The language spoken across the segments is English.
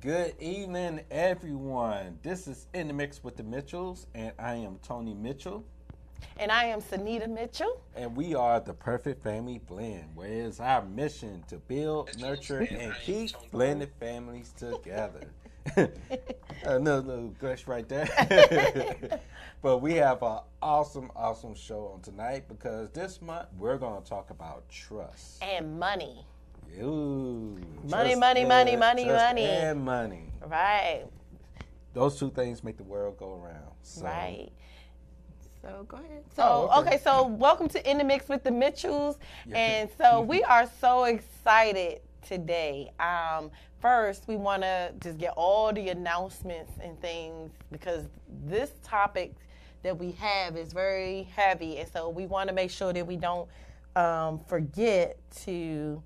Good evening, everyone. This is In the Mix with the Mitchells, and I am Toney Mitchell. And I am Sanita Mitchell. And we are the perfect family blend, where it's our mission to build, nurture, and keep blended families together. No, gush right there. But we have an awesome show on tonight because this month we're going to talk about trust. And money. Ooh, money. And money. Right. Those two things make the world go around. So. Right. So go ahead. So okay. So welcome to In the Mix with the Mitchells, and so we are so excited today. First, we want to just get all the announcements and things because this topic that we have is very heavy, and so we want to make sure that we don't forget to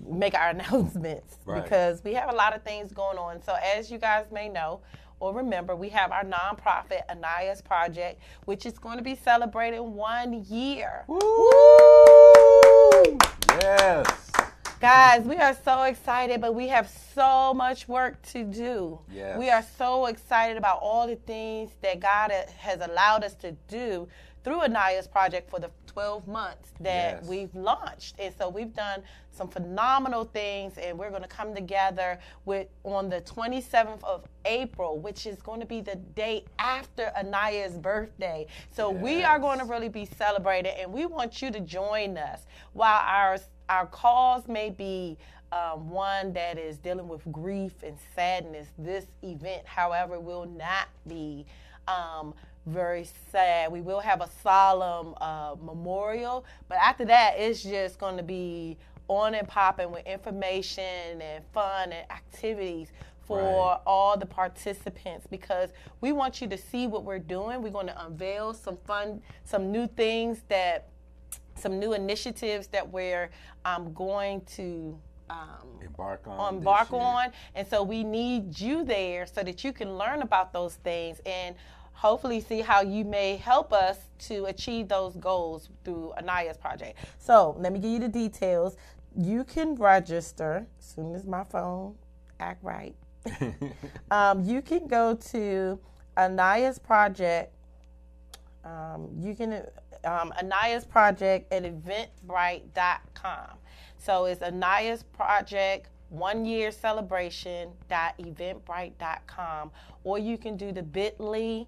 make our announcements because we have a lot of things going on. So as you guys may know or remember, we have our nonprofit Anaya's Project, which is going to be celebrating 1 year. Woo! Yes. Guys, we are so excited, but we have so much work to do. Yes. We are so excited about all the things that God has allowed us to do through Anaya's Project for the 12 months that we've launched. And so we've done some phenomenal things, and we're going to come together on the 27th of April, which is going to be the day after Anaya's birthday. So we are going to really be celebrating, and we want you to join us. While our cause may be one that is dealing with grief and sadness, this event, however, will not be very sad. We will have a solemn memorial, but after that, it's just going to be on and popping with information and fun and activities for all the participants because we want you to see what we're doing. We're going to unveil some new things some new initiatives that we're going to embark on. And so we need you there so that you can learn about those things and hopefully see how you may help us to achieve those goals through Anaya's Project. So let me give you the details. You can register as soon as my phone act right. You can go to Anaya's Project. Anaya's Project at eventbrite.com. So it's Anaya's Project 1 year celebration.eventbrite.com, or you can do the bit.ly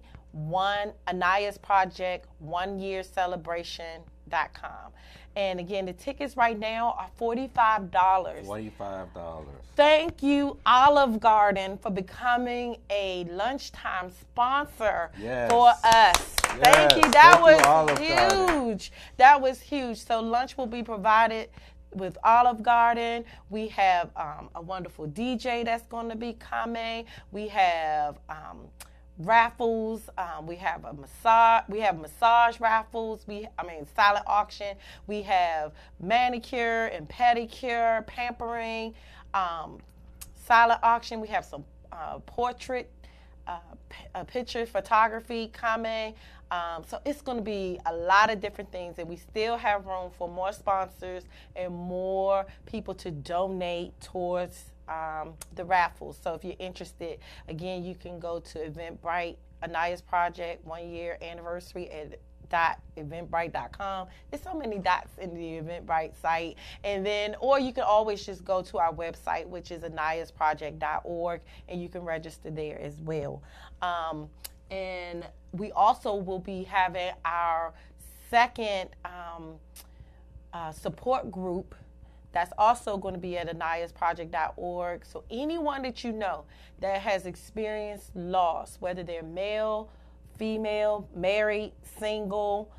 Anaya's Project 1 year celebration.com. And again, the tickets right now are $45. $45. Thank you, Olive Garden, for becoming a lunchtime sponsor for us. Thank you. That was huge. That was huge. So lunch will be provided with Olive Garden. We have a wonderful DJ that's going to be coming. We have raffles. We have massage raffles. Silent auction. We have manicure and pedicure, pampering, silent auction. We have some portrait, picture photography coming. So it's going to be a lot of different things, and we still have room for more sponsors and more people to donate towards the raffles. So if you're interested, again, you can go to Eventbrite, Anaya's Project 1 year anniversary at .eventbrite.com. There's so many dots in the Eventbrite site. And then, or you can always just go to our website, which is anayasproject.org, and you can register there as well. And we also will be having our second support group that's also going to be at anayasproject.org. So anyone that you know that has experienced loss, whether they're male, female, married, single,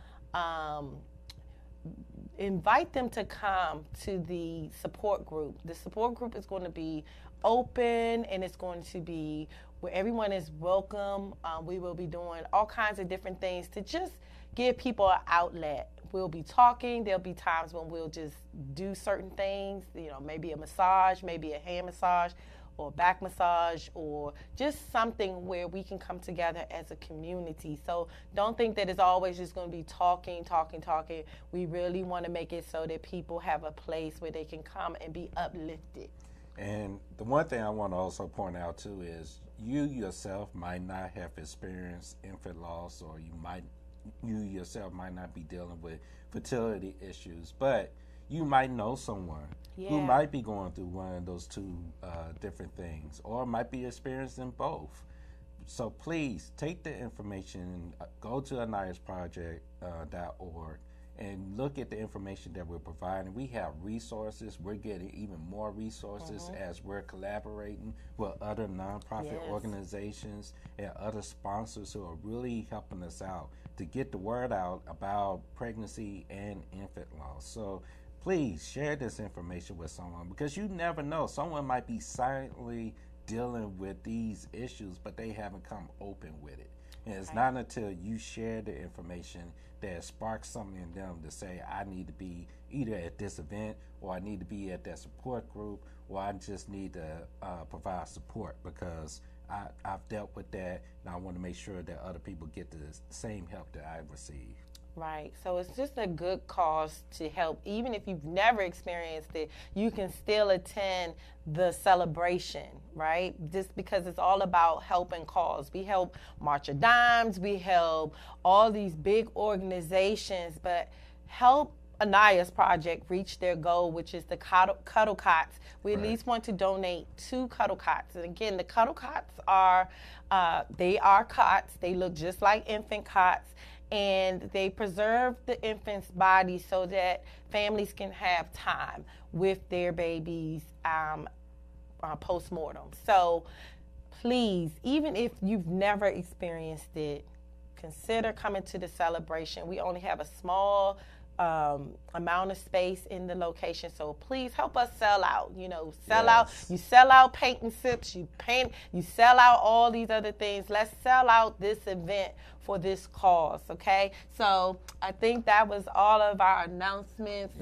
invite them to come to the support group. The support group is going to be open, and it's going to be where everyone is welcome. We will be doing all kinds of different things to just give people an outlet. We'll be talking. There'll be times when we'll just do certain things, maybe a massage, maybe a hand massage or back massage, or just something where we can come together as a community. So don't think that it's always just going to be talking. We really want to make it so that people have a place where they can come and be uplifted. And the one thing I want to also point out too is you yourself might not have experienced infant loss, or you yourself might not be dealing with fertility issues, but you might know someone who might be going through one of those two different things, or might be experiencing both. So please take the information, go to anayasproject.org and look at the information that we're providing. We have resources. We're getting even more resources as we're collaborating with other nonprofit organizations and other sponsors who are really helping us out to get the word out about pregnancy and infant loss. So please share this information with someone, because you never know. Someone might be silently dealing with these issues, but they haven't come open with it. And it's not until you share the information that sparks something in them to say, I need to be either at this event, or I need to be at that support group, or I just need to provide support because I've dealt with that, and I want to make sure that other people get the same help that I've received. Right. So it's just a good cause to help. Even if you've never experienced it, you can still attend the celebration, right? Just because it's all about helping cause. We help March of Dimes, we help all these big organizations, but help Anaya's project reach their goal, which is the cuddle cots. We at least want to donate 2 cuddle cots. And again, the cuddle cots are, they are cots. They look just like infant cots. And they preserve the infant's body so that families can have time with their babies post-mortem. So please, even if you've never experienced it, consider coming to the celebration. We only have a small amount of space in the location, so please help us sell out. Sell out. You sell out paint and sips. You sell out all these other things. Let's sell out this event for this cause, okay? So I think that was all of our announcements.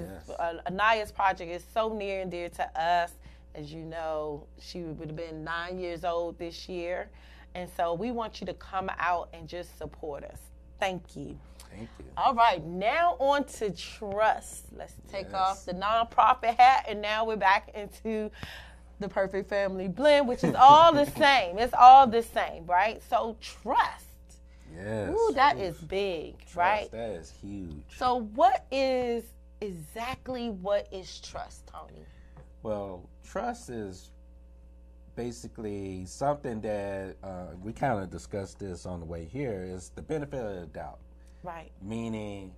Anaya's project is so near and dear to us. As you know, she would have been 9 years old this year, and so we want you to come out and just support us. Thank you. Thank you. All right, now on to trust. Let's take off the nonprofit hat, and now we're back into the Perfect Family Blend, which is all the same. It's all the same, right? So trust. Yes. Ooh, that is big, trust, right? That is huge. So what is trust, Tony? Well, trust is basically something that we kind of discussed this on the way here, is the benefit of the doubt. Right. Meaning,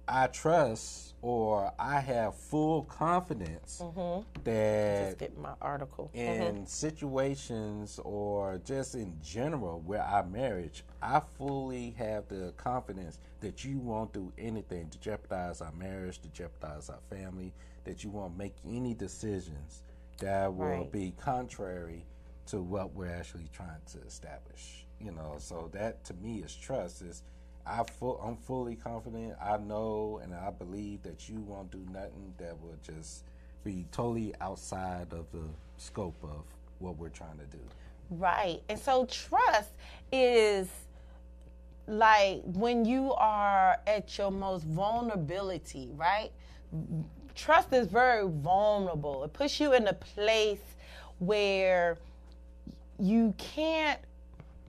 I trust, or I have full confidence that Just get my article. in situations, or just in general where our marriage, I fully have the confidence that you won't do anything to jeopardize our marriage, to jeopardize our family, that you won't make any decisions that will be contrary to what we're actually trying to establish. So that to me is trust. I'm fully confident. I know and I believe that you won't do nothing that will just be totally outside of the scope of what we're trying to do. Right. And so trust is like when you are at your most vulnerability, right? Trust is very vulnerable. It puts you in a place where you can't,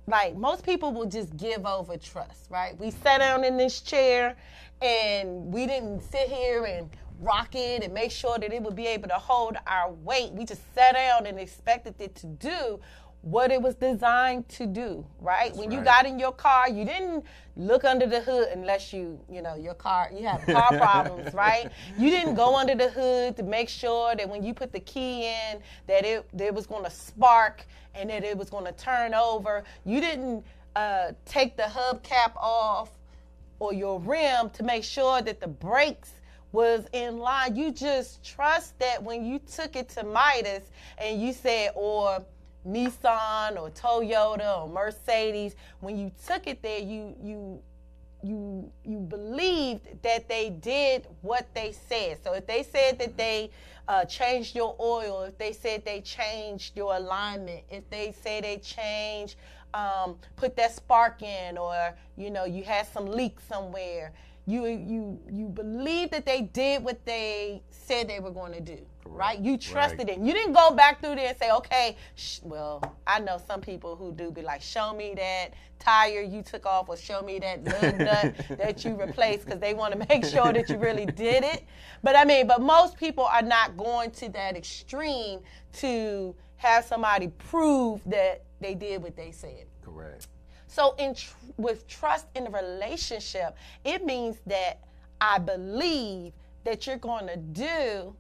like, most people will just give over trust, right? We sat down in this chair and we didn't sit here and rock it and make sure that it would be able to hold our weight. We just sat down and expected it to do what it was designed to do, right? When you got in your car, you didn't look under the hood unless you have car problems, right? You didn't go under the hood to make sure that when you put the key in that it was going to spark and that it was going to turn over. You didn't take the hubcap off or your rim to make sure that the brakes was in line. You just trust that when you took it to Midas and you said, or Nissan or Toyota or Mercedes, when you took it there, you believed that they did what they said. So if they said that they changed your oil, if they said they changed your alignment, if they say they changed, put that spark in, or you had some leak somewhere, you believe that they did what they said they were going to do. right? You trusted it. You didn't go back through there and say, okay, well, I know some people who do be like, show me that tire you took off or show me that lug nut that you replaced because they want to make sure that you really did it. But most people are not going to that extreme to have somebody prove that they did what they said. Correct. So with trust in a relationship, it means that I believe that you're going to do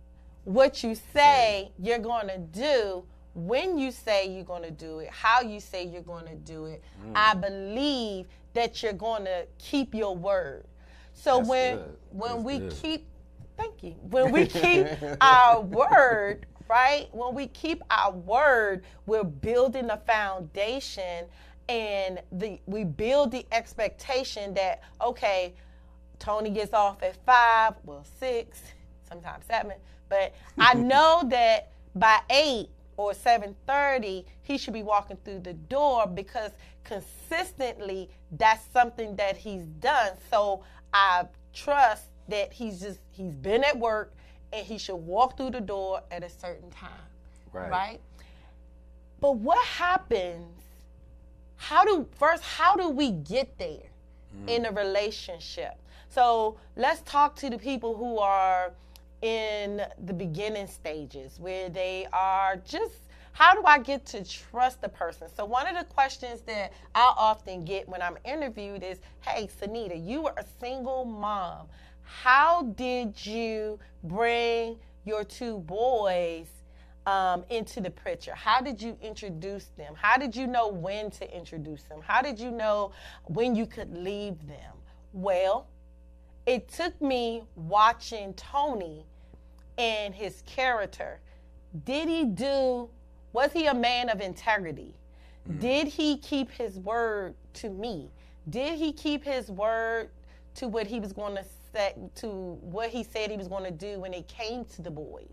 what you say you're going to do, when you say you're going to do it, how you say you're going to do it. I believe that you're going to keep your word. So when we keep our word, right? When we keep our word, we're building a foundation, and we build the expectation that, okay, Toney gets off at 5, well 6, sometimes 7, but I know that by 8 or 7:30 he should be walking through the door because consistently that's something that he's done. So I trust that he's been at work and he should walk through the door at a certain time, right? But what happens? How do we get there in a relationship? So let's talk to the people who are in the beginning stages where they are just, how do I get to trust the person? So one of the questions that I often get when I'm interviewed is, hey, Sanita, you were a single mom. How did you bring your 2 boys into the picture? How did you introduce them? How did you know when to introduce them? How did you know when you could leave them? Well, it took me watching Toney and his character. Was he a man of integrity? Did he keep his word to me? Did he keep his word to what he was going to say, to what he said he was going to do when it came to the boys?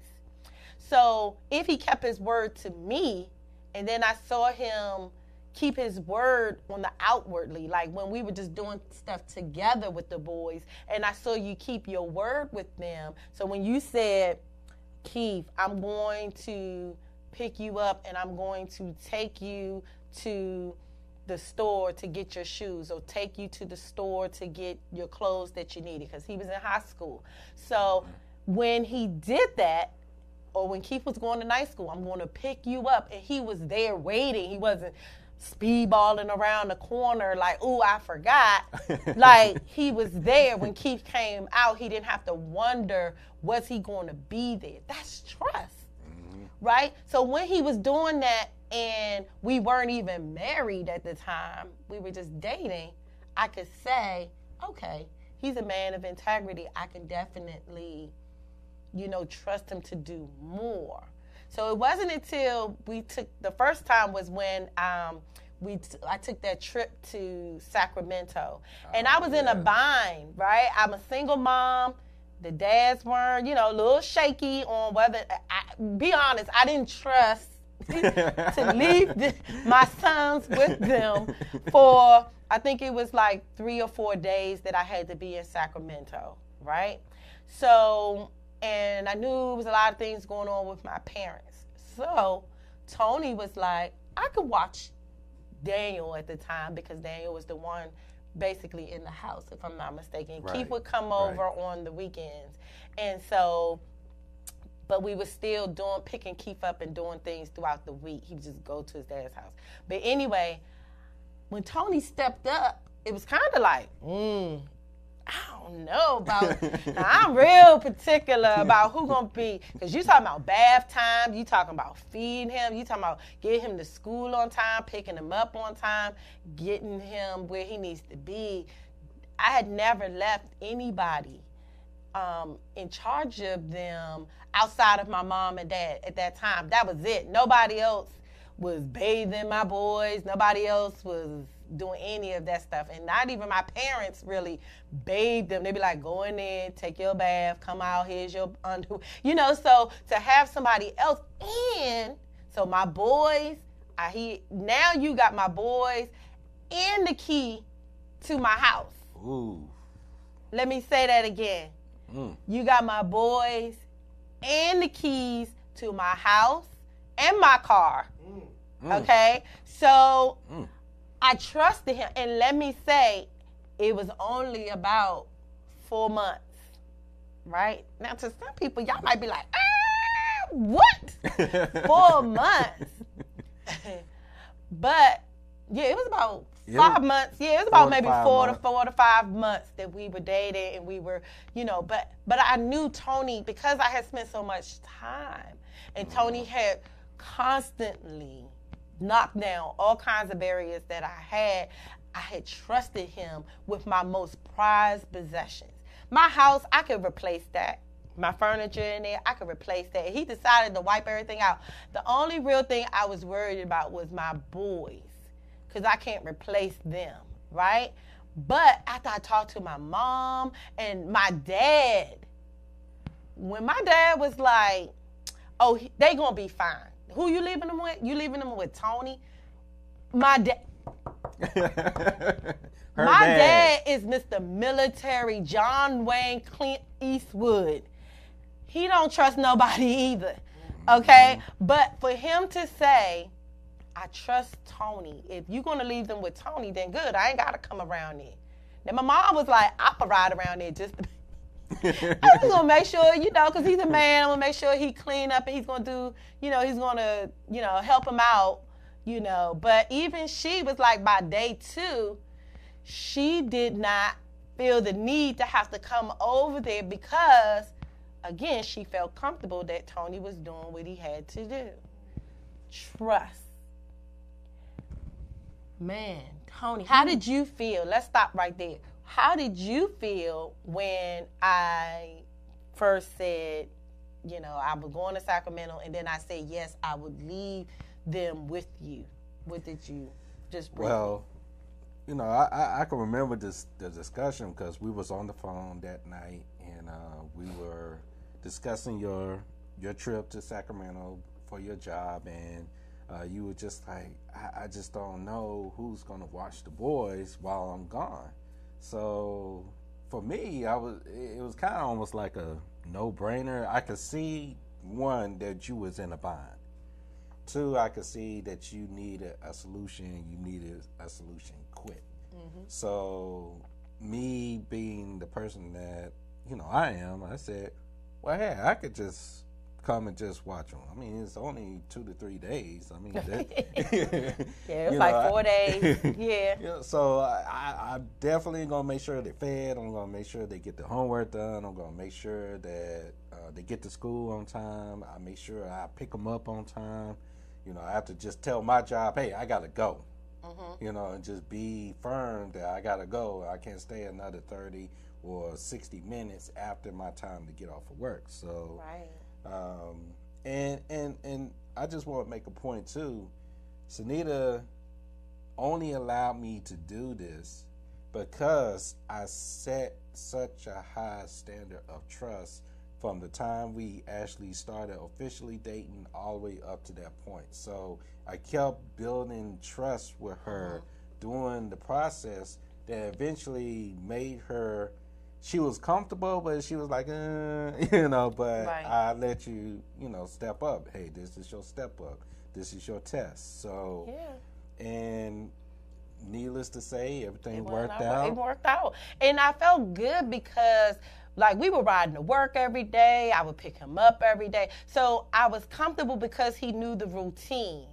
So if he kept his word to me, and then I saw him keep his word on the outwardly, like when we were just doing stuff together with the boys, and I saw you keep your word with them. So when you said, Keith, I'm going to pick you up and I'm going to take you to the store to get your shoes, or take you to the store to get your clothes that you needed, because he was in high school. So when he did that, or when Keith was going to night school, I'm going to pick you up, and he was there waiting. He wasn't speedballing around the corner like, ooh, I forgot. Like, he was there when Keith came out. He didn't have to wonder, was he going to be there? That's trust, right? So when he was doing that, and we weren't even married at the time, we were just dating, I could say, okay, he's a man of integrity. I can definitely, trust him to do more. So it wasn't until the first time was when I took that trip to Sacramento. And I was in a bind, right? I'm a single mom. The dads weren't, a little shaky on whether, be honest, I didn't trust to leave my sons with them for, I think it was like 3 or 4 days that I had to be in Sacramento, right? So, and I knew there was a lot of things going on with my parents. So Toney was like, I could watch Daniel at the time, because Daniel was the one basically in the house, if I'm not mistaken. Right. Keith would come over on the weekends. And so, but we were still picking Keith up and doing things throughout the week. He would just go to his dad's house. But anyway, when Toney stepped up, it was kind of like, I don't know about, now I'm real particular about who going to be, because you talking about bath time, you talking about feeding him, you talking about getting him to school on time, picking him up on time, getting him where he needs to be. I had never left anybody in charge of them outside of my mom and dad at that time. That was it. Nobody else was bathing my boys. Nobody else was doing any of that stuff. And not even my parents really bathed them. They'd be like, go in there, take your bath, come out, here's your underwear. So to have somebody else in, so my boys, now you got my boys and the key to my house. Ooh. Let me say that again. You got my boys and the keys to my house and my car. Okay? So I trusted him. And let me say, it was only about 4 months. Right? Now, to some people, y'all might be like, what? 4 months. But, yeah, it was about 5 months. Yeah, it was about maybe 4 to 5 months that we were dating, and we were, but I knew Toney because I had spent so much time, and Toney had constantly knocked down all kinds of barriers that I had. I had trusted him with my most prized possessions. My house, I could replace that. My furniture in there, I could replace that. He decided to wipe everything out. The only real thing I was worried about was my boys, because I can't replace them, right? But after I talked to my mom and my dad, when my dad was like, oh, they gonna be fine. Who you leaving them with? You leaving them with Toney? My dad. My dad is Mr. Military John Wayne Clint Eastwood. He don't trust nobody either, okay? But for him to say, I trust Toney. If you're going to leave them with Toney, then good. I ain't got to come around there. Then my mom was like, I could ride around there just to I'm just going to make sure, because he's a man. I'm going to make sure he clean up and he's going to do, he's going to, help him out, But even she was like, by day 2, she did not feel the need to have to come over there because, again, she felt comfortable that Toney was doing what he had to do. Trust. Man, Toney, how did you feel? Let's stop right there. How did you feel when I first said, I was going to Sacramento, and then I said, yes, I would leave them with you? What did you just bring? Well, I can remember the discussion because we was on the phone that night, and we were discussing your trip to Sacramento for your job, and you were just like, I just don't know who's going to watch the boys while I'm gone. So for me, it was kind of almost like a no-brainer. I could see, one, that you was in a bind. 2, I could see that you needed a solution. You needed a solution quick. Mm-hmm. So me being the person that, I am, I said, well, hey, I could just come and just watch them. I mean, it's only 2 to 3 days. I mean, yeah, it's like 4 days. Yeah. So I definitely going to make sure they're fed. I'm going to make sure they get the homework done. I'm going to make sure that they get to school on time. I make sure I pick them up on time. I have to just tell my job, hey, I got to go. Mm-hmm. And just be firm that I got to go. I can't stay another 30 or 60 minutes after my time to get off of work. So, right. And I just want to make a point too. Sanita only allowed me to do this because I set such a high standard of trust from the time we actually started officially dating all the way up to that point. So I kept building trust with her during the process that eventually made her, she was comfortable, but she was like, but right. I let you, step up. Hey, this is your step up. This is your test. So, and needless to say, everything worked out. It worked out. And I felt good because, we were riding to work every day. I would pick him up every day. So I was comfortable because he knew the routine.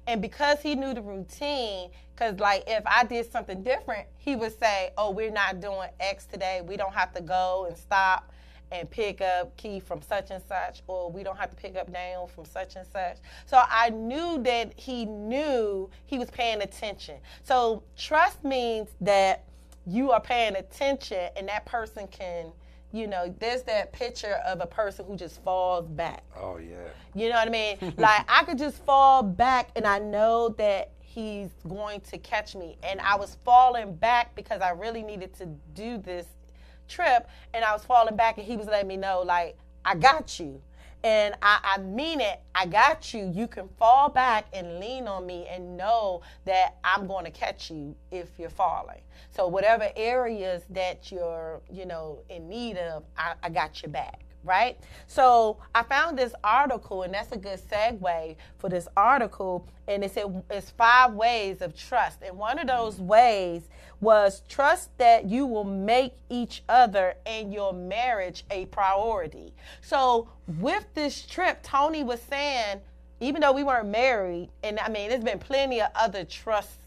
And because he knew the routine, because, if I did something different, he would say, oh, we're not doing X today. We don't have to go and stop and pick up Key from such and such, or we don't have to pick up Daniel from such and such. So I knew that he knew he was paying attention. So trust means that you are paying attention, and that person can, there's that picture of a person who just falls back. Oh, yeah. You know what I mean? I could just fall back, and I know that he's going to catch me. And I was falling back because I really needed to do this trip, and I was falling back, and he was letting me know, I got you. And I mean it. I got you. You can fall back and lean on me and know that I'm going to catch you if you're falling. So whatever areas that you're, in need of, I got your back. right? So I found this article, and that's a good segue for this article, and it said it's 5 ways of trust. And one of those ways was trust that you will make each other and your marriage a priority. So with this trip, Toney was saying, even though we weren't married, and I mean, there's been plenty of other trust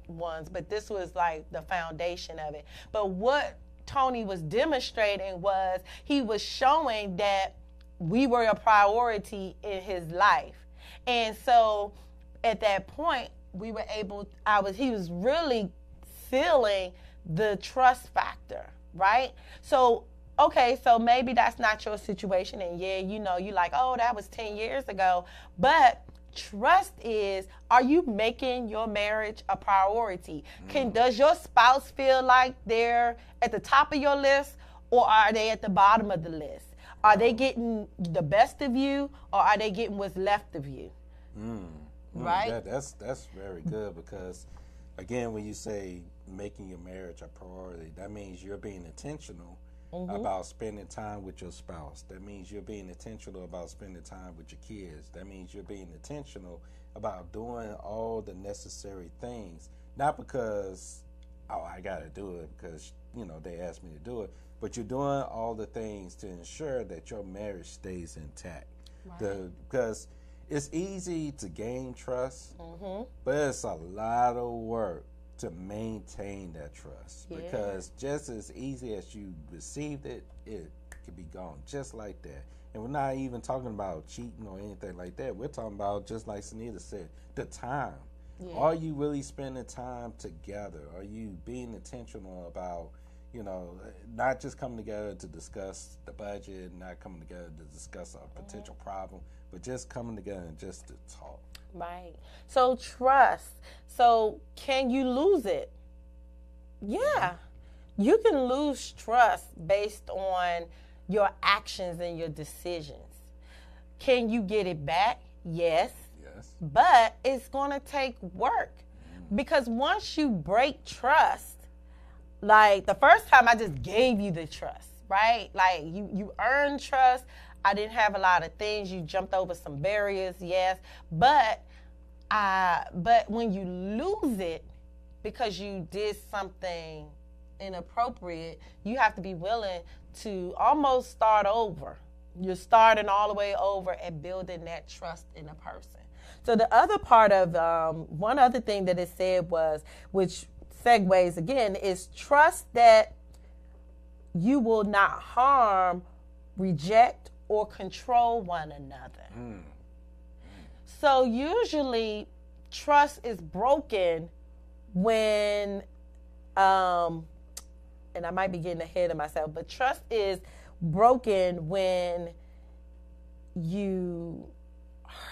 ones, but this was like the foundation of it. But what Toney was demonstrating was he was showing that we were a priority in his life. And so at that point, we were able, he was really feeling the trust factor, right? So, okay, so maybe that's not your situation. And yeah, you know, you're like, oh, that was 10 years ago. But trust is, are you making your marriage a priority? Does your spouse feel like they're at the top of your list, or are they at the bottom of the list? Are they getting the best of you, or are they getting what's left of you? Right? That's very good, because, again, when you say making your marriage a priority, that means you're being intentional about spending time with your spouse. That means you're being intentional about spending time with your kids. That means you're being intentional about doing all the necessary things. Not because, oh, I got to do it because, you know, they asked me to do it, but you're doing all the things to ensure that your marriage stays intact. Right. Because it's easy to gain trust, but it's a lot of work to maintain that trust, because just as easy as you received it, it could be gone just like that. And we're not even talking about cheating or anything like that. We're talking about, just like Sanita said, the time. Are you really spending time together? Are you being intentional about, you know, not just coming together to discuss the budget, not coming together to discuss a potential problem, but just coming together and just to talk? Right. So trust. So can you lose it? Yeah. You can lose trust based on your actions and your decisions. Can you get it back? Yes. But it's going to take work. Because once you break trust, like the first time I just gave you the trust, right? Like you earned trust. I didn't have a lot of things. You jumped over some barriers, yes. But when you lose it because you did something inappropriate, you have to be willing to almost start over. You're starting all the way over and building that trust in a person. So the other part of one other thing that it said was, which segues again, is trust that you will not harm, reject, or control one another. So usually trust is broken when, and I might be getting ahead of myself, but trust is broken when you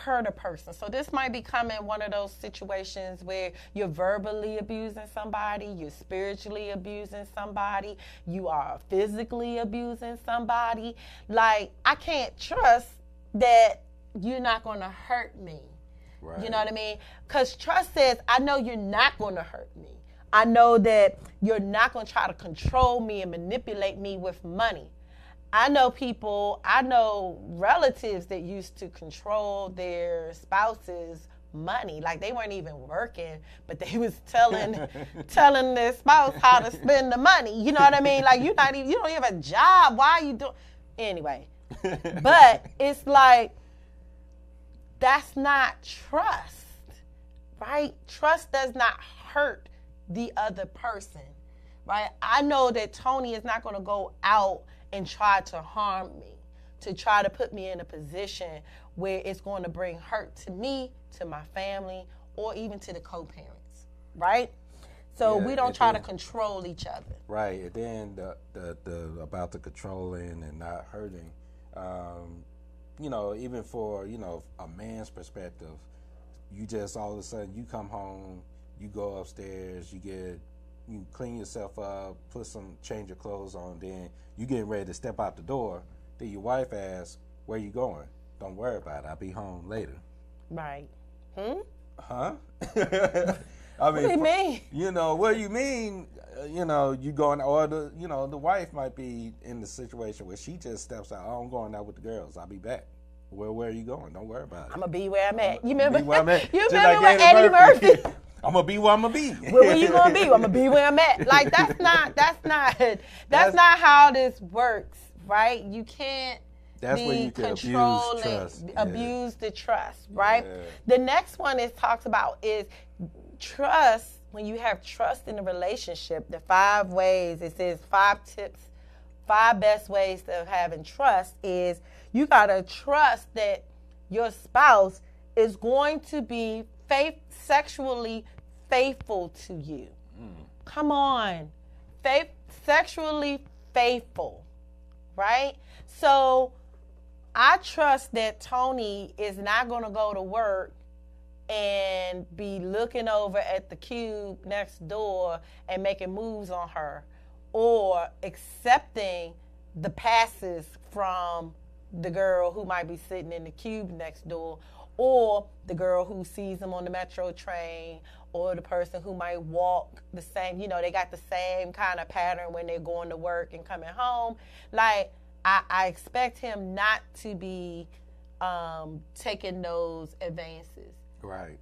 hurt a person. So this might be coming one of those situations where you're verbally abusing somebody, you're spiritually abusing somebody, you are physically abusing somebody. Like, I can't trust that you're not going to hurt me. Right. You know what I mean? Because trust says, I know you're not going to hurt me. I know that you're not going to try to control me and manipulate me with money. I know relatives that used to control their spouses' money. Like, they weren't even working, but they was telling their spouse how to spend the money. You know what I mean? Like, you don't even have a job. Why are you doing? Anyway, but it's like, that's not trust, right? Trust does not hurt the other person, right? I know that Toney is not going to go out and try to harm me, to try to put me in a position where it's going to bring hurt to me, to my family, or even to the co-parents, right? So we don't try to control each other. Right, and then the about the controlling and not hurting, you know, even for, you know, a man's perspective, you just all of a sudden, you come home, you go upstairs, you clean yourself up, change your clothes on, then you getting ready to step out the door, then your wife asks, where you going? Don't worry about it, I'll be home later. Right. Huh? I mean, what do you mean? You know, what do you mean? You know, you going, or the wife might be in the situation where she just steps out. Oh, I'm going out with the girls. I'll be back. Well, where are you going? Don't worry about it. I'm gonna be where I'm at. You remember? Where I'm at. You Just remember like Eddie Murphy? I'm gonna be where I'm gonna be. Where you gonna be? I'm gonna be where I'm at. Like that's not how this works, right? You can't. That's where you can abuse the trust, right? Yeah. The next one it talks about is trust. When you have trust in a relationship, the 5 ways, it says 5 tips, 5 best ways of having trust is you gotta trust that your spouse is going to be sexually faithful to you. Come on. Sexually faithful, right? So I trust that Toney is not going to go to work and be looking over at the cube next door and making moves on her or accepting the passes from the girl who might be sitting in the cube next door or the girl who sees him on the metro train or the person who might walk the same, they got the same kind of pattern when they're going to work and coming home. Like, I expect him not to be taking those advances. Right?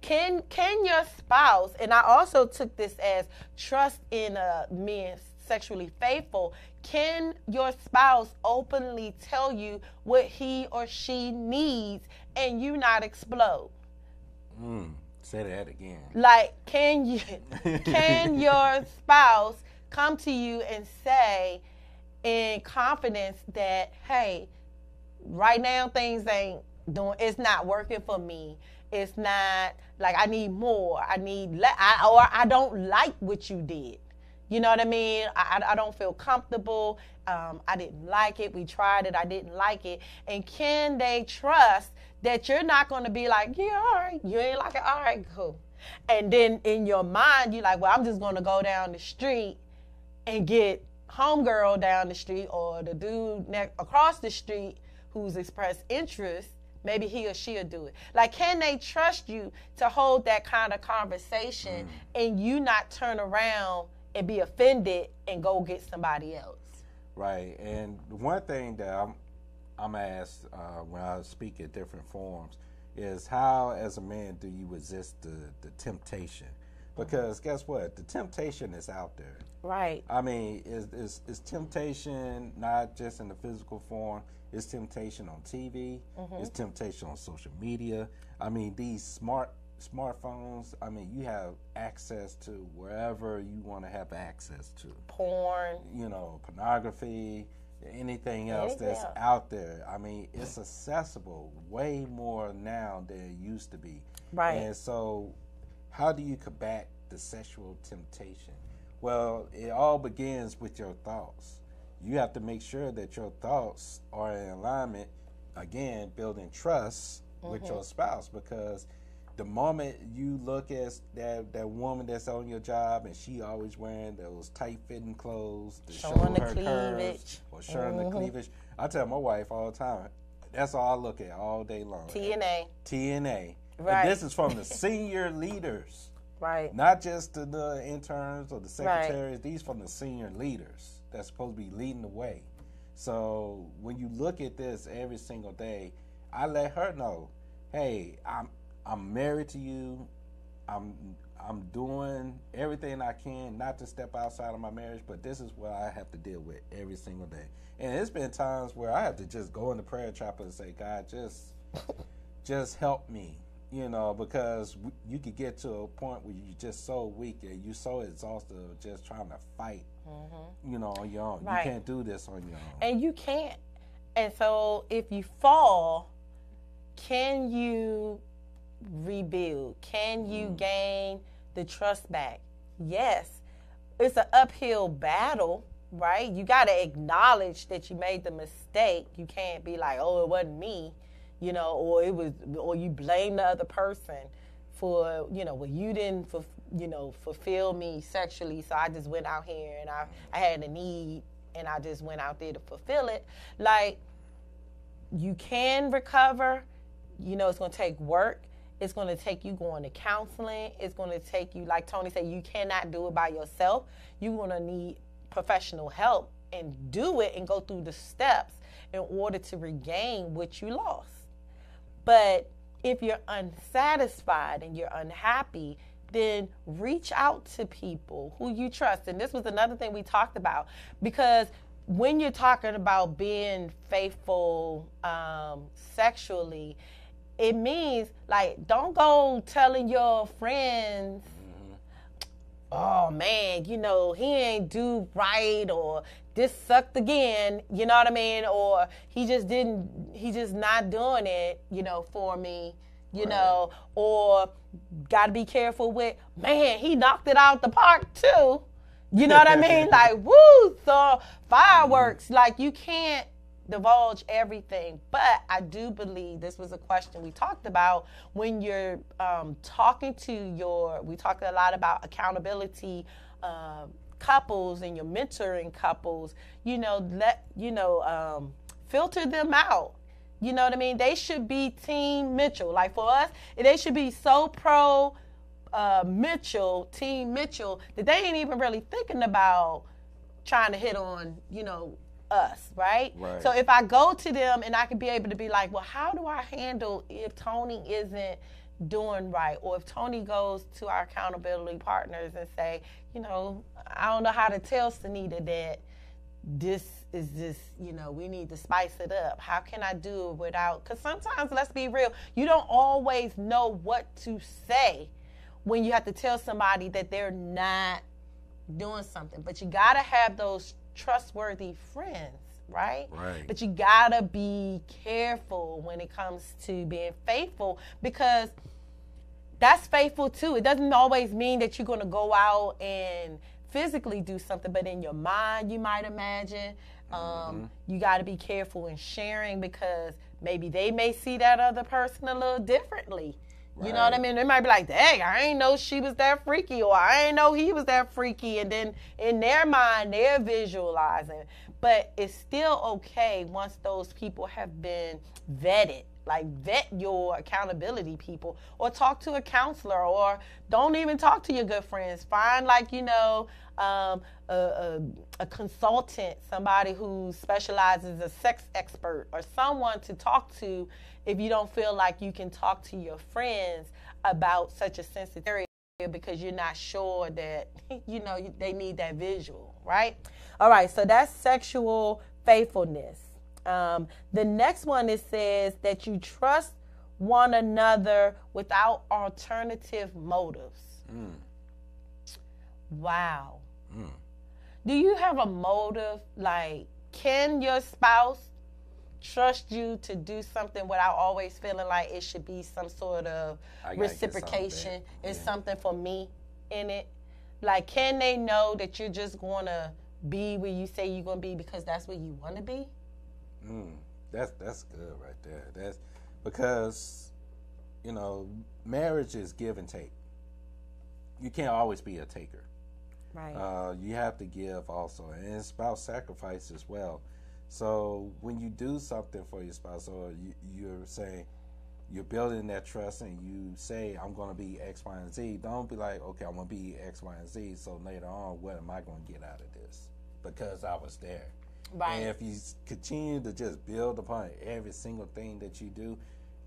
Can your spouse, and I also took this as trust in men sexually faithful, can your spouse openly tell you what he or she needs and you not explode? Say that again. Like, can your spouse come to you and say in confidence that, hey, right now things it's not working for me. It's not, like, I need more. or I don't like what you did. You know what I mean? I don't feel comfortable. I didn't like it. We tried it. I didn't like it. And can they trust that you're not going to be like, yeah, all right. You ain't like it? All right, cool. And then in your mind, you're like, well, I'm just going to go down the street and get homegirl down the street or the dude across the street who's expressed interest. Maybe he or she will do it. Like, can they trust you to hold that kind of conversation and you not turn around and be offended and go get somebody else? Right. And one thing that I'm asked when I speak at different forums is how, as a man, do you resist the temptation? Because guess what? The temptation is out there. Right. I mean, is temptation not just in the physical form? It's temptation on TV. It's temptation on social media. I mean, these smartphones, I mean, you have access to wherever you want to have access to. Porn. Pornography, anything else that's out there. I mean, it's accessible way more now than it used to be. Right. And so how do you combat the sexual temptation? Well, it all begins with your thoughts. You have to make sure that your thoughts are in alignment, again, building trust with your spouse, because the moment you look at that woman that's on your job and she always wearing those tight-fitting clothes to show her curves or showing the cleavage, I tell my wife all the time, that's all I look at all day long. TNA. Right. And this is from the senior leaders. Right. Not just the interns or the secretaries. Right. These from the senior leaders that's supposed to be leading the way. So when you look at this every single day, I let her know, hey, I'm married to you. I'm doing everything I can not to step outside of my marriage, but this is what I have to deal with every single day. And it's been times where I have to just go in the prayer chapel and say, God, just help me. Because you could get to a point where you're just so weak and you're so exhausted of just trying to fight, on your own. Right. You can't do this on your own. And you can't. And so if you fall, can you rebuild? Can you gain the trust back? Yes. It's an uphill battle, right? You got to acknowledge that you made the mistake. You can't be like, oh, it wasn't me. Or you blame the other person for, well, you didn't, fulfill me sexually, so I just went out here and I had a need and I just went out there to fulfill it. Like, you can recover. It's going to take work. It's going to take you going to counseling. It's going to take you, like Toney said, you cannot do it by yourself. You're going to need professional help and do it and go through the steps in order to regain what you lost. But if you're unsatisfied and you're unhappy, then reach out to people who you trust. And this was another thing we talked about, because when you're talking about being faithful sexually, it means, like, don't go telling your friends, oh man, you know, he ain't do right, or this sucked again, you know what I mean? Or he just not doing it, you know, for me, you know, or gotta be careful with, man, he knocked it out the park too. You know what I mean? Like, woo, so fireworks. Like, you can't divulge everything. But I do believe this was a question we talked about when you're talking to we talked a lot about accountability couples and you're mentoring couples, you know, filter them out. You know what I mean? They should be Team Mitchell. Like, for us, they should be so pro Team Mitchell, that they ain't even really thinking about trying to hit on, you know, us, right? So if I go to them and I can be able to be like, well, how do I handle if Toney isn't doing right? Or if Toney goes to our accountability partners and say, you know, I don't know how to tell Sanita that this is just, you know, we need to spice it up. How can I do it without, because sometimes, let's be real, you don't always know what to say when you have to tell somebody that they're not doing something. But you got to have those trustworthy friends, right? But you got to be careful when it comes to being faithful, because that's faithful too. It doesn't always mean that you're going to go out and physically do something, but in your mind, you might imagine. You got to be careful in sharing, because maybe they may see that other person a little differently. You know what I mean? They might be like, dang, I ain't know she was that freaky, or I ain't know he was that freaky. And then in their mind, they're visualizing. But it's still okay once those people have been vetted. Like, vet your accountability people, or talk to a counselor, or don't even talk to your good friends. Find, like, you know, a consultant, somebody who specializes, a sex expert, or someone to talk to if you don't feel like you can talk to your friends about such a sensitive area, because you're not sure that, you know, they need that visual, right? All right, so that's sexual faithfulness. The next one, it says that you trust one another without alternative motives. Wow. Do you have a motive? Like, can your spouse trust you to do something without always feeling like it should be some sort of reciprocation? It's something for me in it. Like, can they know that you're just going to be where you say you're going to be because that's where you want to be? That's good right there. That's because, you know, marriage is give and take. You can't always be a taker. Right. You have to give also, and it's about sacrifice as well. So when you do something for your spouse, or you're saying you're building that trust, and you say, I'm going to be X, Y, and Z, don't be like, okay, I'm going to be X, Y, and Z, so later on, what am I going to get out of this? Because I was there. Right. And if you continue to just build upon every single thing that you do,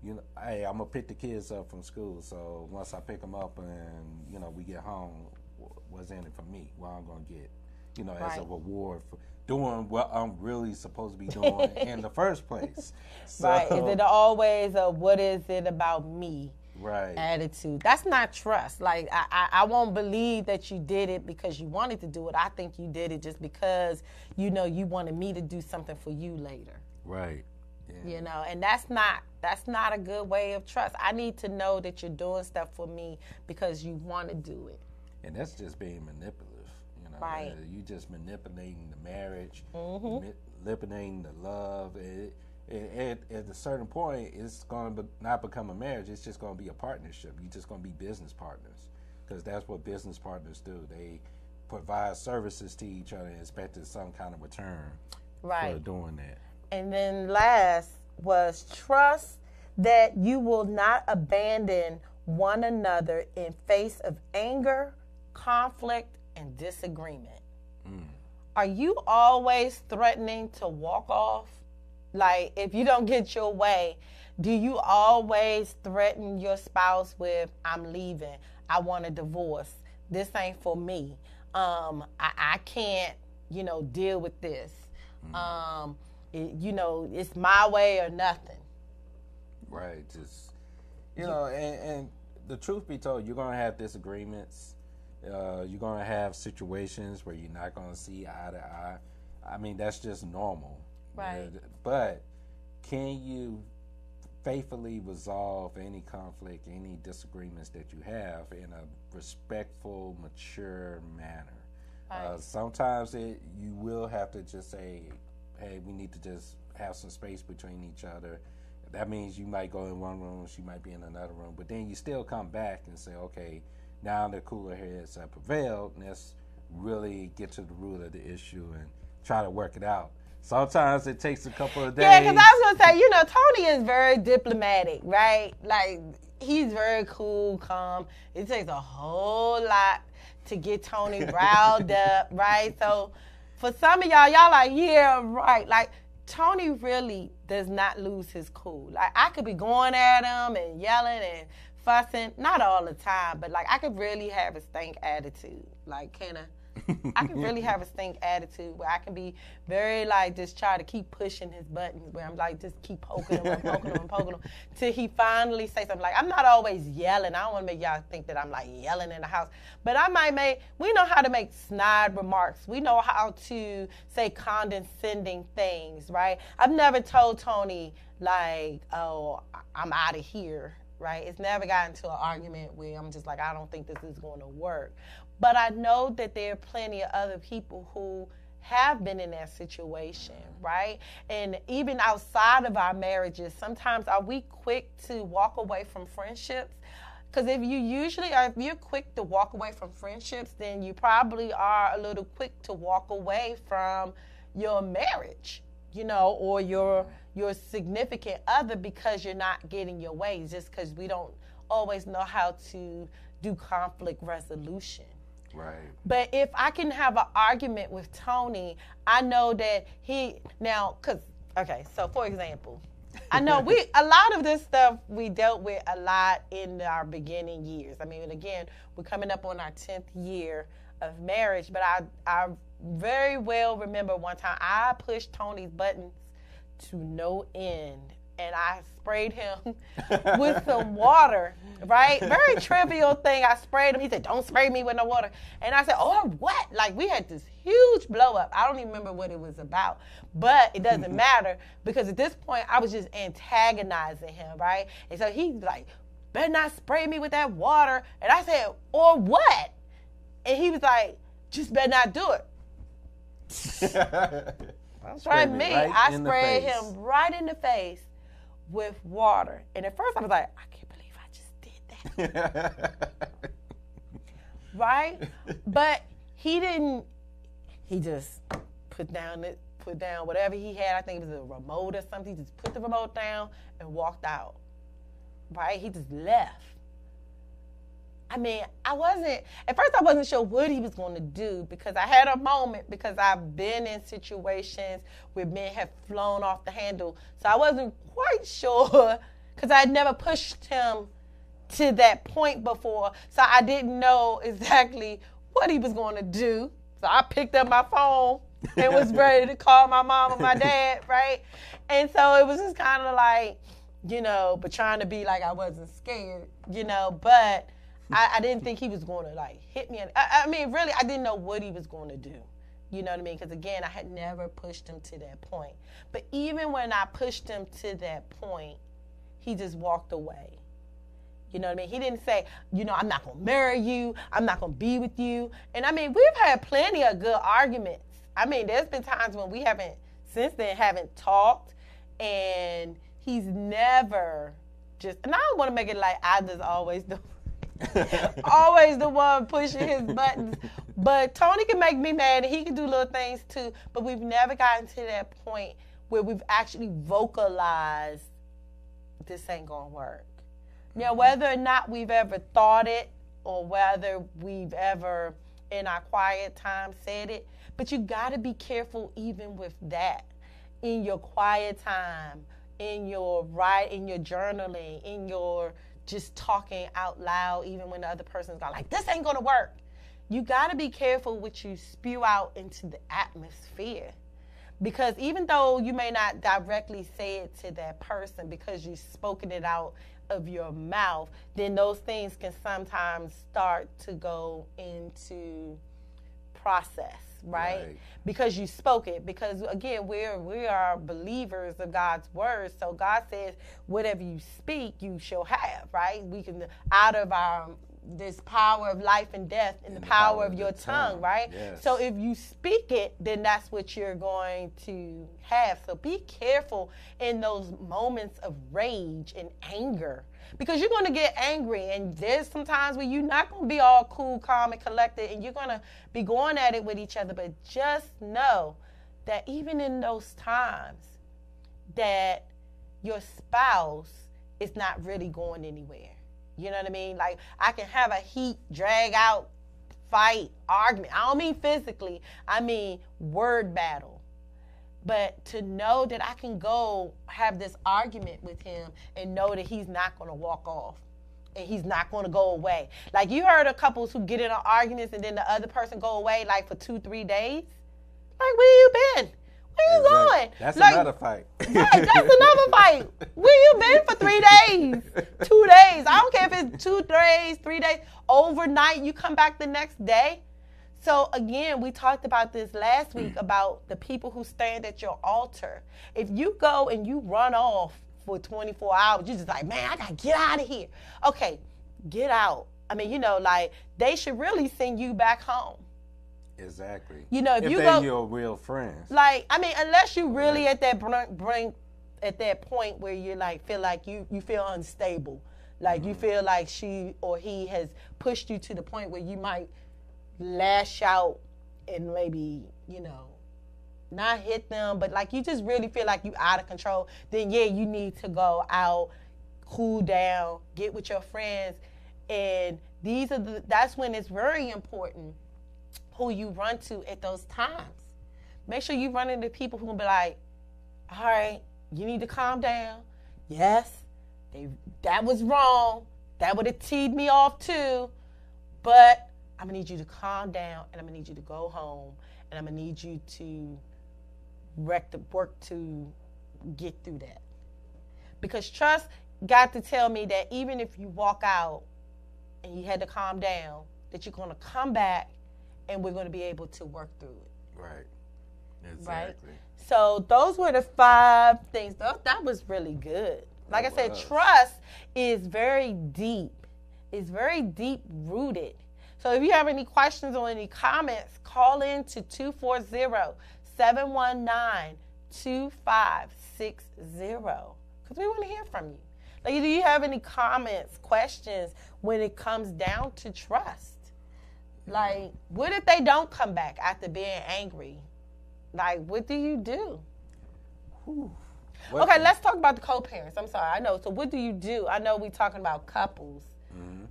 you know, hey, I'm going to pick the kids up from school, so once I pick them up and, you know, we get home, what's in it for me? What I'm going to get, you know, as a reward for doing what I'm really supposed to be doing in the first place. So, right. Is it always a what is it about me attitude? That's not trust. Like, I won't believe that you did it because you wanted to do it. I think you did it just because, you know, you wanted me to do something for you later. Right. Yeah. You know, and that's not a good way of trust. I need to know that you're doing stuff for me because you want to do it. And that's just being manipulative, you know. Right. You just manipulating the marriage, manipulating the love. At a certain point, it's going to not become a marriage. It's just going to be a partnership. You're just going to be business partners, because that's what business partners do. They provide services to each other and expect some kind of return for doing that. And then last was trust that you will not abandon one another in face of anger, conflict, and disagreement. Are you always threatening to walk off? Like, if you don't get your way, do you always threaten your spouse with, I'm leaving, I want a divorce, this ain't for me, I can't, deal with this, it's my way or nothing? Right, just, and the truth be told, you're going to have disagreements. You're going to have situations where you're not going to see eye to eye. I mean, that's just normal. Right. But can you faithfully resolve any conflict, any disagreements that you have in a respectful, mature manner? Right. Sometimes you will have to just say, hey, we need to just have some space between each other. That means you might go in one room, she might be in another room, but then you still come back and say, okay, now the cooler heads have prevailed, and let's really get to the root of the issue and try to work it out. Sometimes it takes a couple of days. Yeah, because I was going to say, Toney is very diplomatic, right? Like, he's very cool, calm. It takes a whole lot to get Toney riled up, right? So for some of y'all like, yeah, right. Like, Toney really does not lose his cool. Like, I could be going at him and yelling and fussing, not all the time, but like I could really have a stink attitude. Like, I can really have a stink attitude where I can be very like just try to keep pushing his buttons, where I'm like just keep poking him and poking him and poking him till he finally says something. Like, I'm not always yelling. I don't want to make y'all think that I'm like yelling in the house, but I might we know how to make snide remarks. We know how to say condescending things, right? I've never told Toney like, oh, I'm out of here. Right? It's never gotten to an argument where I'm just like, I don't think this is going to work. But I know that there are plenty of other people who have been in that situation, right? And even outside of our marriages, sometimes are we quick to walk away from friendships? Because if you're quick to walk away from friendships, then you probably are a little quick to walk away from your marriage, or your significant other, because you're not getting your way, just because we don't always know how to do conflict resolution. Right. But if I can have an argument with Toney, I know that so for example, I know a lot of this stuff we dealt with a lot in our beginning years. I mean, again, we're coming up on our 10th year of marriage, but I very well remember one time I pushed Toney's buttons to no end, and I sprayed him with some water, right? Very trivial thing. I sprayed him. He said, don't spray me with no water. And I said, oh, what? Like, we had this huge blow up. I don't even remember what it was about, but it doesn't matter, because at this point I was just antagonizing him, right? And so he's like, better not spray me with that water. And I said, or what? And he was like, just better not do it. Try me. I sprayed him right in the face with water. And at first I was like, I can't believe I just did that. Right? But he didn't. He just put down whatever he had. I think it was a remote or something. He just put the remote down and walked out. Right? He just left. I mean, at first I wasn't sure what he was going to do, because I had a moment, because I've been in situations where men have flown off the handle. So I wasn't quite sure, because I had never pushed him to that point before. So I didn't know exactly what he was going to do. So I picked up my phone and was ready to call my mom or my dad, right? And so it was just kind of like, but trying to be like I wasn't scared, but I didn't think he was going to, like, hit me. I mean, really, I didn't know what he was going to do. You know what I mean? Because, again, I had never pushed him to that point. But even when I pushed him to that point, he just walked away. You know what I mean? He didn't say, I'm not going to marry you. I'm not going to be with you. And, I mean, we've had plenty of good arguments. I mean, there's been times when we haven't talked, and he's never just, and I don't want to make it like I just always do. Always the one pushing his buttons. But Toney can make me mad, and he can do little things too. But we've never gotten to that point where we've actually vocalized, this ain't gonna work. Now, whether or not we've ever thought it or whether we've ever in our quiet time said it, but you got to be careful even with that. In your quiet time, in your journaling, in your just talking out loud, even when the other person's got like, this ain't gonna work. You got to be careful what you spew out into the atmosphere. Because even though you may not directly say it to that person because you've spoken it out of your mouth, then those things can sometimes start to go into process, right? Because you spoke it. Because again, we are believers of God's word. So God says, whatever you speak, you shall have, right? We can, out of our this power of life and death in the power of your tongue, right? Yes. So if you speak it, then that's what you're going to have. So be careful in those moments of rage and anger, because you're going to get angry, and there's some times where you're not going to be all cool, calm, and collected, and you're going to be going at it with each other. But just know that even in those times that your spouse is not really going anywhere. You know what I mean? Like, I can have a heat, drag out, fight, argument. I don't mean physically. I mean word battle. But to know that I can go have this argument with him and know that he's not going to walk off and he's not going to go away. Like, you heard of couples who get in arguments and then the other person go away, like, for 2-3 days. Like, where you been? Where you going? That's like, another fight. Right, that's another fight. Where you been for 3 days? 2 days. I don't care if it's 2 days, 3 days. Overnight, you come back the next day. So again, we talked about this last week about the people who stand at your altar. If you go and you run off for 24 hours, you're just like, man, I got to get out of here. Okay, get out. I mean, you know, like, they should really send you back home. Exactly. You know, if you they're go, your real friends. Like, I mean, unless you really at that brink, at that point where you like feel like you feel unstable, like you feel like she or he has pushed you to the point where you might lash out and maybe, you know, not hit them, but like you just really feel like you out of control. Then yeah, you need to go out, cool down, get with your friends, and that's when it's very important who you run to at those times. Make sure you run into people who will be like, all right, you need to calm down. Yes, that was wrong. That would have teed me off too. But I'm going to need you to calm down, and I'm going to need you to go home, and I'm going to need you to work to get through that. Because trust got to tell me that even if you walk out and you had to calm down, that you're going to come back and we're going to be able to work through it. Right. Exactly. Right? So those were the 5 things. That was really good. Like I said, trust is very deep. It's very deep rooted. So if you have any questions or any comments, call in to 240-719-2560. Because we want to hear from you. Like, do you have any comments, questions when it comes down to trust? Like, what if they don't come back after being angry? Like, what do you do? Okay, let's talk about the co-parents. I'm sorry, I know. So what do you do? I know we're talking about couples,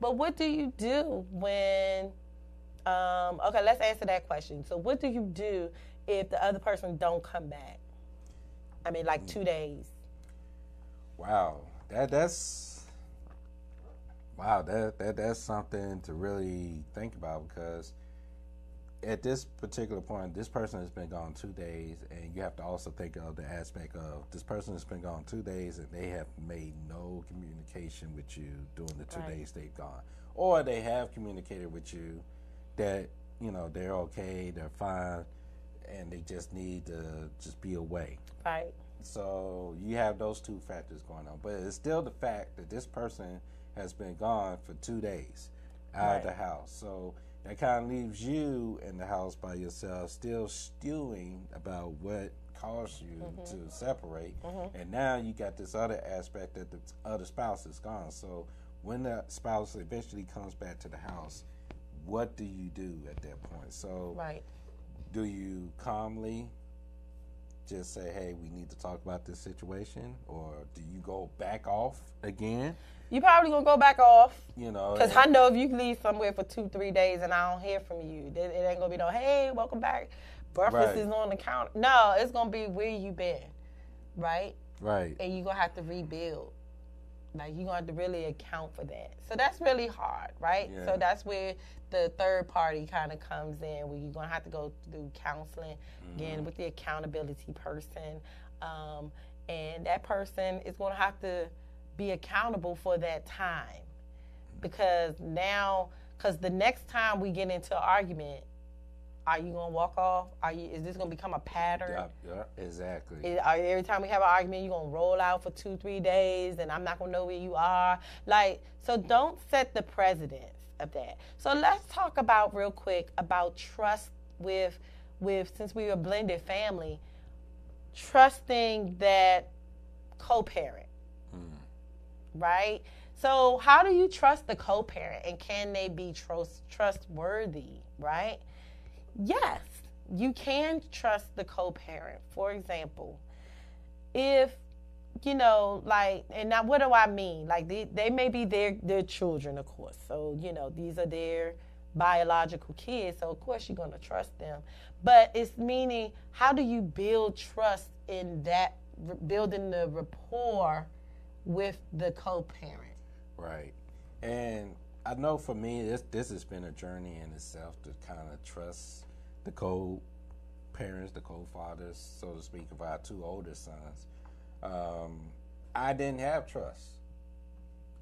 but what do you do when, okay, let's answer that question. So what do you do if the other person don't come back? I mean, like 2 days. Wow, that's something to really think about, because at this particular point, this person has been gone 2 days, and you have to also think of the aspect of this person has been gone 2 days and they have made no communication with you during the 2 days they've gone. Or they have communicated with you that, you know, they're okay, they're fine, and they just need to just be away. Right. So you have those 2 factors going on. But it's still the fact that this person has been gone for 2 days out of the house. So that kind of leaves you in the house by yourself, still stewing about what caused you to separate. And now you got this other aspect that the other spouse is gone. So when the spouse eventually comes back to the house, what do you do at that point? So do you calmly just say, hey, we need to talk about this situation? Or do you go back off again? You probably going to go back off. You know. Because I know if you leave somewhere for 2-3 days and I don't hear from you, it ain't going to be no, hey, welcome back. Breakfast is on the counter. No, it's going to be where you been, right? Right. And you're going to have to rebuild. Like, you're going to have to really account for that. So that's really hard, right? Yeah. So that's where the third party kind of comes in, where you're going to have to go through counseling, again, with the accountability person. And that person is going to have to be accountable for that time. Because the next time we get into an argument, are you going to walk off? Is this going to become a pattern? Yeah, exactly. Every time we have an argument, you're going to roll out for 2-3 days, and I'm not going to know where you are. So don't set the precedence of that. So let's talk about real quick about trust with since we were a blended family, trusting that co-parent, right? So how do you trust the co-parent, and can they be trustworthy, right? Yes, you can trust the co-parent. For example, if, and now what do I mean? Like, they may be their children, of course. So, these are their biological kids. So, of course, you're going to trust them. But it's meaning, how do you build trust in that, building the rapport with the co-parent? Right. And I know for me, this has been a journey in itself to kind of trust the co-parents, the co-fathers, so to speak, of our two older sons. I didn't have trust.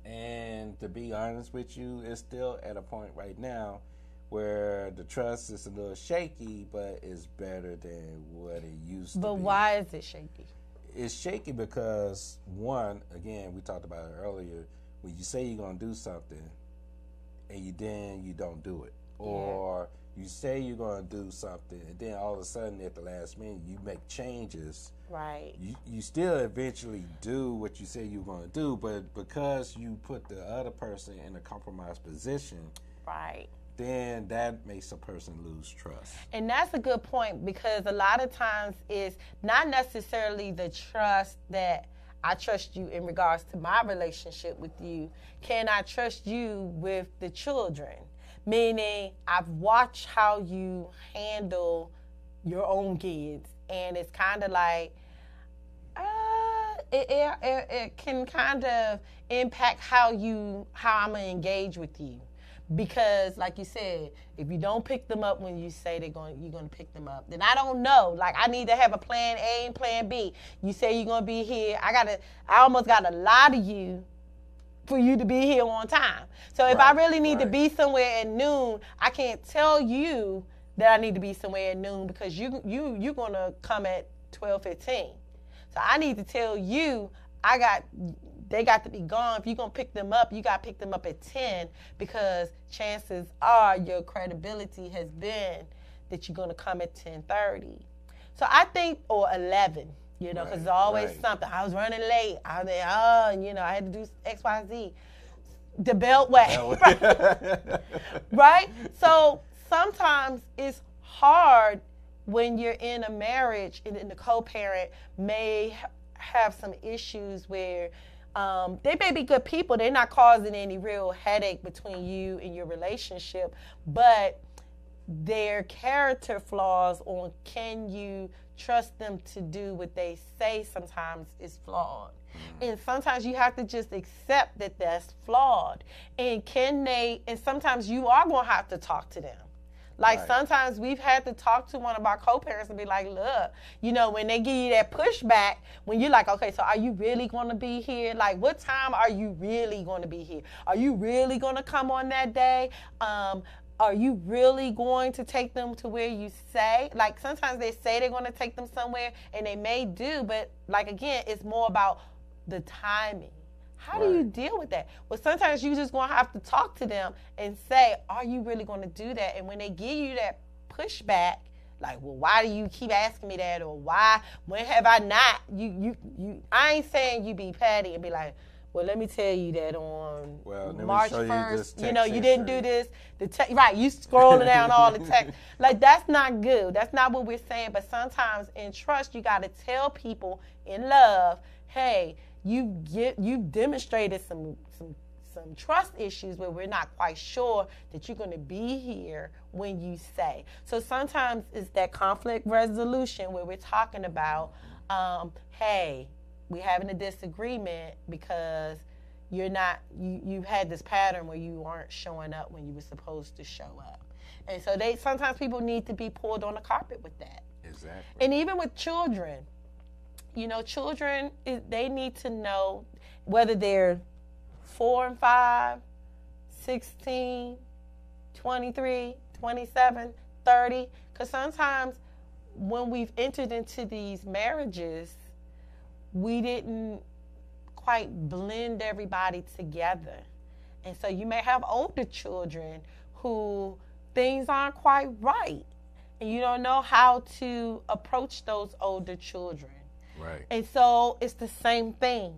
And to be honest with you, it's still at a point right now where the trust is a little shaky, but it's better than what it used to be. But why is it shaky? It's shaky because, one, again, we talked about it earlier, when you say you're going to do something and you don't do it. Or you say you're going to do something and then all of a sudden at the last minute you make changes. Right. You still eventually do what you say you're going to do, but because you put the other person in a compromised position, right, then that makes a person lose trust. And that's a good point, because a lot of times it's not necessarily the trust that I trust you in regards to my relationship with you. Can I trust you with the children? Meaning, I've watched how you handle your own kids, and it's kind of like, it can kind of impact how I'm gonna engage with you. Because, like you said, if you don't pick them up when you say you're gonna pick them up, then I don't know. Like, I need to have a plan A and plan B. You say you're gonna be here. I almost gotta lie to you for you to be here on time. So if I really need to be somewhere at noon, I can't tell you that I need to be somewhere at noon because you're gonna come at 12:15. So I need to tell you they got to be gone. If you're going to pick them up, you got to pick them up at 10, because chances are your credibility has been that you're going to come at 10:30. So I think, or 11, because there's always something. I was running late. I had to do X, Y, Z. The Beltway. Right? So sometimes it's hard when you're in a marriage and the co-parent may have some issues where they may be good people. They're not causing any real headache between you and your relationship, but their character flaws on can you trust them to do what they say sometimes is flawed. And sometimes you have to just accept that that's flawed. And sometimes you are going to have to talk to them. Like, sometimes we've had to talk to one of our co-parents and be like, look, when they give you that pushback, when you're like, okay, so are you really going to be here? Like, what time are you really going to be here? Are you really going to come on that day? Are you really going to take them to where you say? Like, sometimes they say they're going to take them somewhere, and they may do, but, like, again, it's more about the timing. How do you deal with that? Well, sometimes you just going to have to talk to them and say, are you really going to do that? And when they give you that pushback, like, well, why do you keep asking me that? Or when have I not? I ain't saying you be petty and be like, well, let me tell you that on March 1st, you didn't do this. Right, you scrolling down all the text. Like, that's not good. That's not what we're saying. But sometimes in trust, you got to tell people in love, hey, you've demonstrated some trust issues where we're not quite sure that you're going to be here when you say. So sometimes it's that conflict resolution where we're talking about, hey, we're having a disagreement because you've had this pattern where you aren't showing up when you were supposed to show up. And so sometimes people need to be pulled on the carpet with that. Exactly. And even with children, children, they need to know whether they're 4 and 5, 16, 23, 27, 30. Because sometimes when we've entered into these marriages, we didn't quite blend everybody together. And so you may have older children who things aren't quite right. And you don't know how to approach those older children. Right. And so it's the same thing.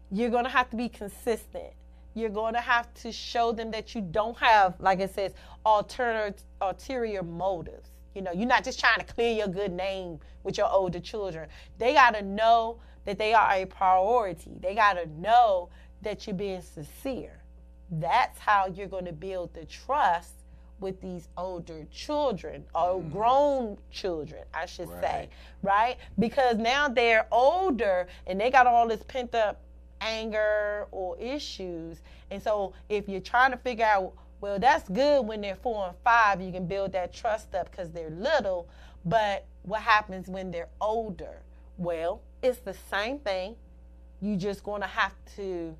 You're going to have to be consistent. You're going to have to show them that you don't have, like it says, ulterior motives. You're not just trying to clear your good name with your older children. They got to know that they are a priority. They got to know that you're being sincere. That's how you're going to build the trust with these older children, or grown children, I should say, right? Because now they're older and they got all this pent up anger or issues. And so if you're trying to figure out, well, that's good when they're 4 and 5, you can build that trust up because they're little. But what happens when they're older? Well, it's the same thing. You're just going to have to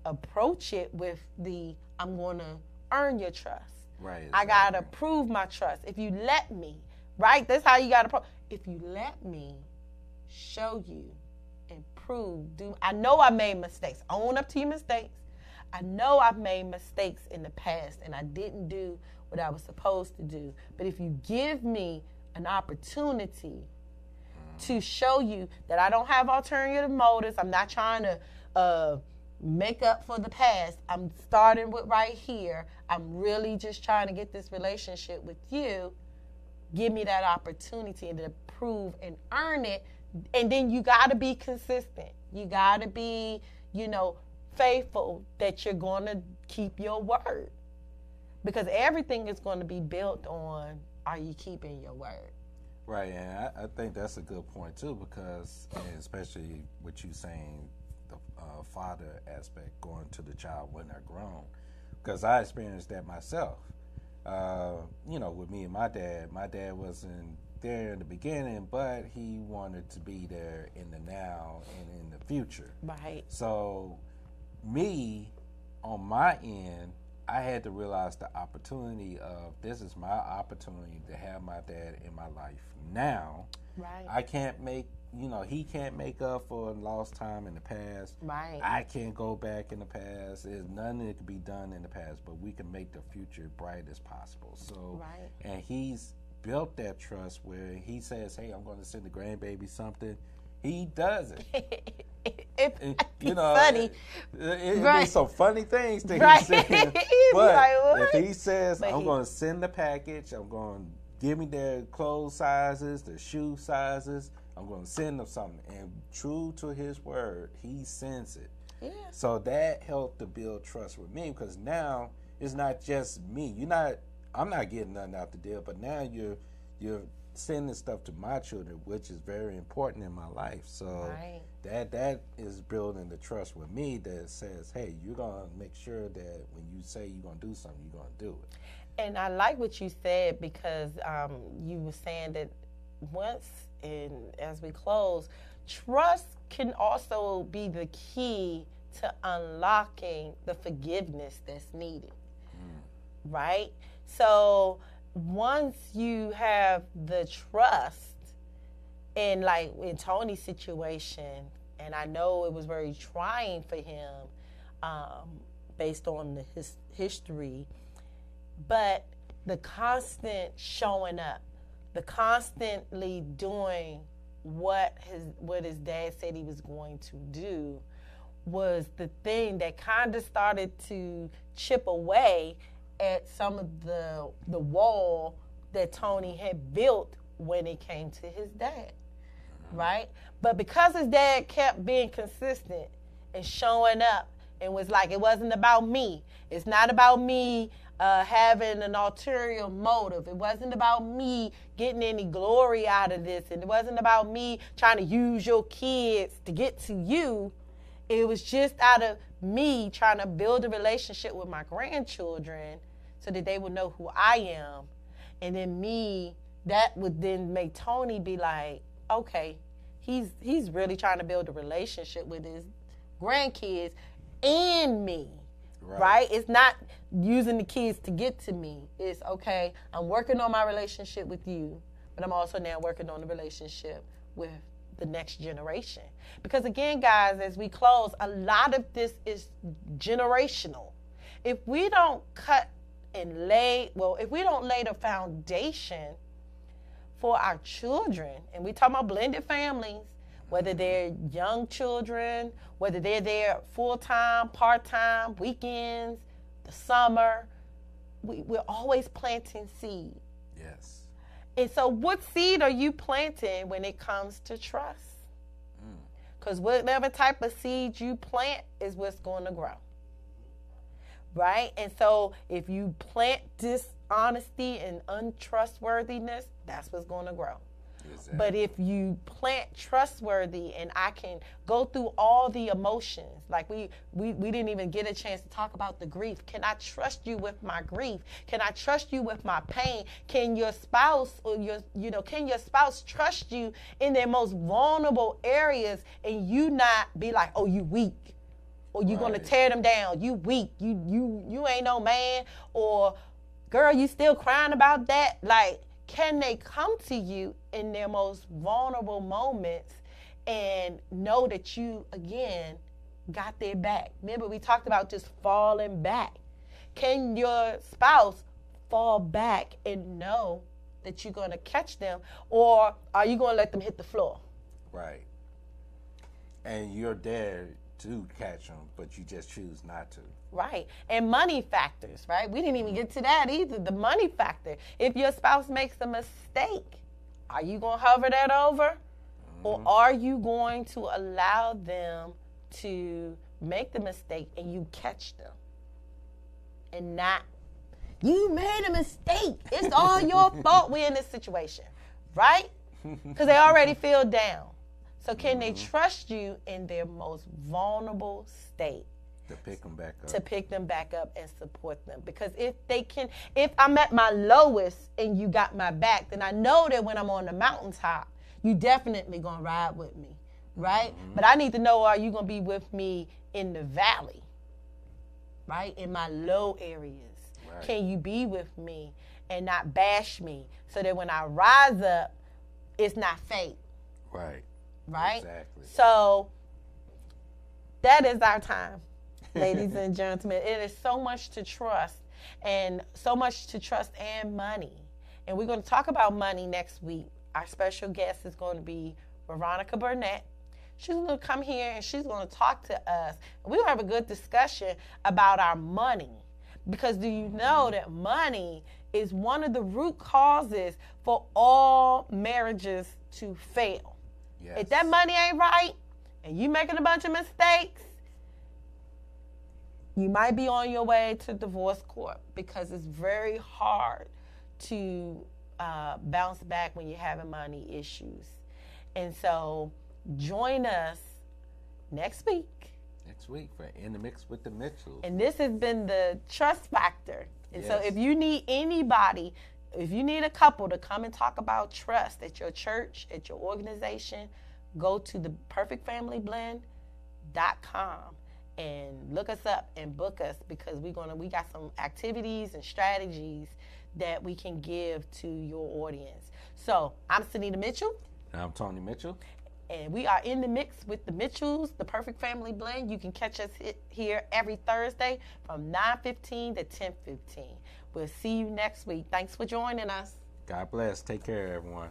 approach it with I'm going to earn your trust. Right. Exactly. I got to prove my trust. If you let me, right? That's how you got to if you let me show you and prove, I know I made mistakes. Own up to your mistakes. I know I've made mistakes in the past and I didn't do what I was supposed to do. But if you give me an opportunity to show you that I don't have alternative motives, I'm not trying to make up for the past. I'm starting with right here. I'm really just trying to get this relationship with you. Give me that opportunity and to prove and earn it. And then you got to be consistent. You got to be, faithful that you're going to keep your word. Because everything is going to be built on, are you keeping your word? Right, and I think that's a good point too, because especially what you saying, the father aspect, going to the child when they're grown, because I experienced that myself. With me and my dad wasn't there in the beginning, but he wanted to be there in the now and in the future. Right. So me, on my end, I had to realize the opportunity of this is my opportunity to have my dad in my life now. Right. I can't make, he can't make up for lost time in the past. Right. I can't go back in the past. There's nothing that can be done in the past, but we can make the future bright as possible. So, right. And he's built that trust where he says, hey, I'm going to send the grandbaby something. He does it. Funny. It'd be some funny things that right. he said. But like, if he says, I'm going to send the package, I'm going to give me their clothes sizes, their shoe sizes, I'm going to send them something. And true to his word, he sends it. Yeah. So that helped to build trust with me, because now it's not just me. I'm not getting nothing out the deal, but now you're sending stuff to my children, which is very important in my life. So right. that is building the trust with me that says, hey, you're going to make sure that when you say you're going to do something, you're going to do it. And I like what you said, because you were saying that as we close, trust can also be the key to unlocking the forgiveness that's needed, right? So once you have the trust, and like in Toney's situation, and I know it was very trying for him based on his history, but the constant showing up, the constantly doing what his dad said he was going to do was the thing that kind of started to chip away at some of the wall that Toney had built when it came to his dad, right? But because his dad kept being consistent and showing up and was like, it wasn't about me. It's not about me having an ulterior motive. It wasn't about me getting any glory out of this. And it wasn't about me trying to use your kids to get to you. It was just out of me trying to build a relationship with my grandchildren so that they would know who I am. And then that would then make Toney be like, okay, he's really trying to build a relationship with his grandkids and me, right? It's not using the kids to get to me. It's, okay, I'm working on my relationship with you, but I'm also now working on the relationship with the next generation. Because again, guys, as we close, a lot of this is generational. If we don't if we don't lay the foundation for our children, and we talk about blended families, whether they're young children, whether they're there full-time, part-time, weekends, the summer, we're always planting seed. Yes. And so what seed are you planting when it comes to trust? Because whatever type of seed you plant is what's going to grow. Right? And so if you plant dishonesty and untrustworthiness, that's what's going to grow. Exactly. But if you plant trustworthy, and I can go through all the emotions, like we didn't even get a chance to talk about the grief. Can I trust you with my grief? Can I trust you with my pain? Can your spouse can your spouse trust you in their most vulnerable areas, and you not be like, oh, you weak, or you gonna tear them down? You weak. You ain't no man. Or, girl, you still crying about that? Like, can they come to you in their most vulnerable moments and know that you, again, got their back? Remember, we talked about just falling back. Can your spouse fall back and know that you're going to catch them, or are you going to let them hit the floor? Right. And you're there to catch them, but you just choose not to. Right. And money factors, right? We didn't even get to that either, the money factor. If your spouse makes a mistake, are you going to hover that over? Or are you going to allow them to make the mistake and you catch them? And not, you made a mistake, it's all your fault we're in this situation, right? Because they already feel down. So can they trust you in their most vulnerable state? To pick them back up. To pick them back up and support them. Because if I'm at my lowest and you got my back, then I know that when I'm on the mountaintop, you definitely going to ride with me, right? But I need to know, are you going to be with me in the valley, right? In my low areas. Right. Can you be with me and not bash me so that when I rise up, it's not fake? Right. Right? Exactly. So that is our time, ladies and gentlemen. It is so much to trust, and so much to trust and money. And we're going to talk about money next week. Our special guest is going to be Veronica Burnett. She's going to come here and she's going to talk to us. And we're going to have a good discussion about our money. Because do you know that money is one of the root causes for all marriages to fail? Yes. If that money ain't right and you making a bunch of mistakes, you might be on your way to divorce court, because it's very hard to bounce back when you're having money issues. And so join us next week. Next week for In the Mix with the Mitchells. And this has been the Trust Factor. And yes. So if you need anybody, if you need a couple to come and talk about trust at your church, at your organization, go to the perfectfamilyblend.com and look us up and book us, because we got some activities and strategies that we can give to your audience. So I'm Sanita Mitchell. And I'm Toney Mitchell. And we are in the mix with the Mitchells, the Perfect Family Blend. You can catch us here every Thursday from 9:15 to 10:15. We'll see you next week. Thanks for joining us. God bless. Take care, everyone.